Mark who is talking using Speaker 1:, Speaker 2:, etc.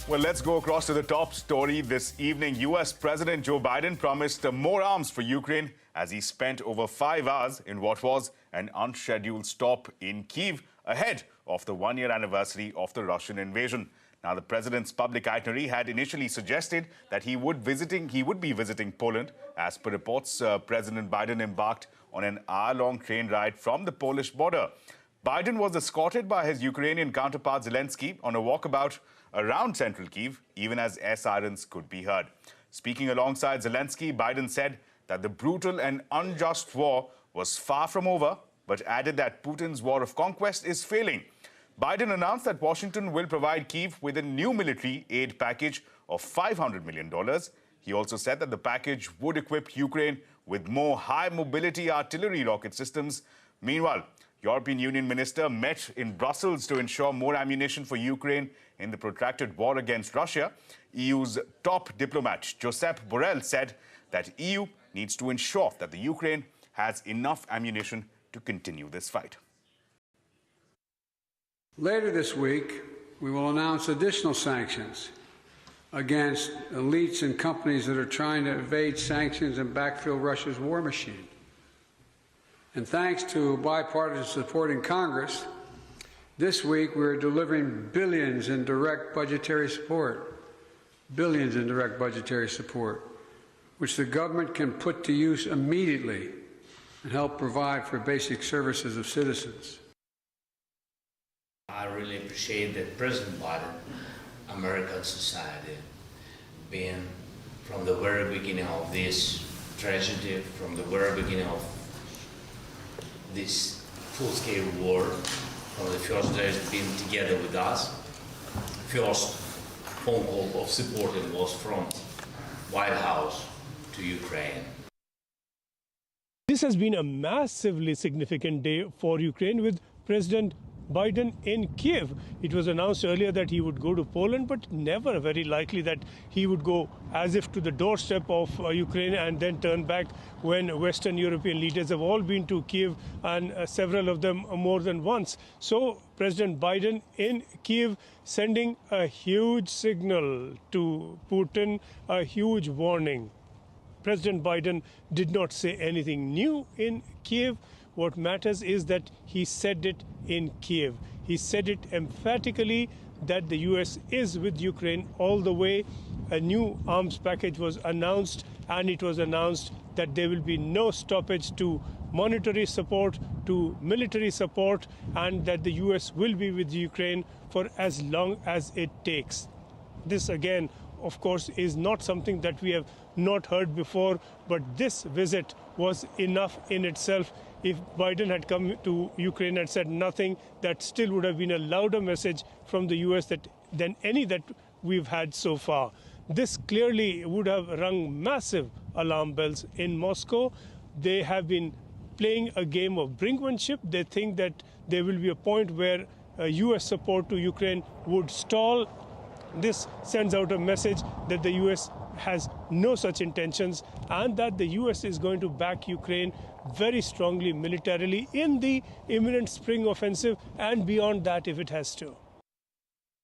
Speaker 1: Well, let's go across to the top story this evening. U.S. President Joe Biden promised more arms for Ukraine as he spent over 5 hours in what was an unscheduled stop in Kyiv ahead of the one-year anniversary of the Russian invasion. Now, the president's public itinerary had initially suggested that he would be visiting Poland. As per reports, President Biden embarked on an hour-long train ride from the Polish border. Biden was escorted by his Ukrainian counterpart Zelensky on a walkabout around central Kyiv, even as air sirens could be heard. Speaking alongside Zelensky, Biden said that the brutal and unjust war was far from over, but added that Putin's war of conquest is failing. Biden announced that Washington will provide Kyiv with a new military aid package of $500 million. He also said that the package would equip Ukraine with more high-mobility artillery rocket systems. Meanwhile, European Union minister met in Brussels to ensure more ammunition for Ukraine in the protracted war against Russia. EU's top diplomat, Josep Borrell, said that EU needs to ensure that the Ukraine has enough ammunition to continue this fight.
Speaker 2: Later this week, we will announce additional sanctions against elites and companies that are trying to evade sanctions and backfill Russia's war machine. And thanks to bipartisan support in Congress, this week we're delivering billions in direct budgetary support, which the government can put to use immediately and help provide for basic services of citizens.
Speaker 3: I really appreciate that President Biden, American society, being from the very beginning of this tragedy, from the very beginning of this full-scale war, from the first days being together with us. First phone call of support was from White House to Ukraine.
Speaker 4: This has been a massively significant day for Ukraine with President Biden in Kyiv. It was announced earlier that he would go to Poland, but never very likely that he would go as if to the doorstep of Ukraine and then turn back when Western European leaders have all been to Kyiv, and several of them more than once. So President Biden in Kyiv sending a huge signal to Putin, a huge warning. President Biden did not say anything new in Kyiv. What matters is that he said it in Kyiv. He said it emphatically that the U.S. is with Ukraine all the way. A new arms package was announced, and it was announced that there will be no stoppage to monetary support, to military support, and that the U.S. will be with Ukraine for as long as it takes. This, again, of course, is not something that we have not heard before, but this visit was enough in itself. If Biden had come to Ukraine and said nothing, that still would have been a louder message from the U.S. than any that we've had so far. This clearly would have rung massive alarm bells in Moscow. They have been playing a game of brinkmanship. They think that there will be a point where U.S. support to Ukraine would stall. This sends out a message that the U.S. has no such intentions, and that the U.S. is going to back Ukraine very strongly militarily in the imminent spring offensive and beyond that if it has to.